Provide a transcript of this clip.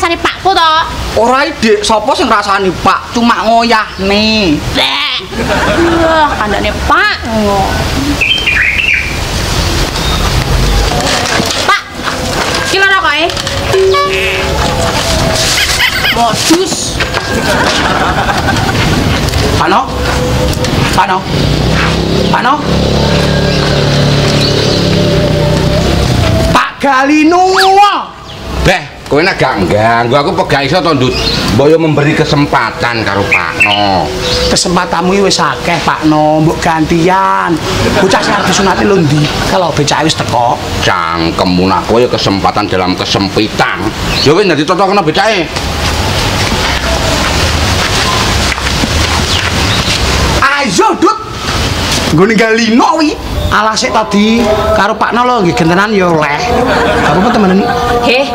ngrasani pakku to. Ora Dik, sapa sing ngrasani Pak? Cuma ngoyahne. Kandane Pak. Pak. Ki loro koe. Modus. Pano? Pano? Pano? Pak Galino. Beh, kowe nek gak ganggu aku pegah iso to, Ndut. Mbok yo memberi kesempatan karo Pakno. Kesempatanmu wis akeh, Pakno. Mbok gantian. Bocah sing arep disunati lho ndi? Kalau becake wis teko. Cangkemmu nak kowe yo kesempatan dalam kesempitan. Yo wis dadi cocokno becake. Ayo, Dut. Nggo ninggal Lino wi. Alase tadi karo Pakno lho nggih gentenan yo oleh. Aku temenan. Heh,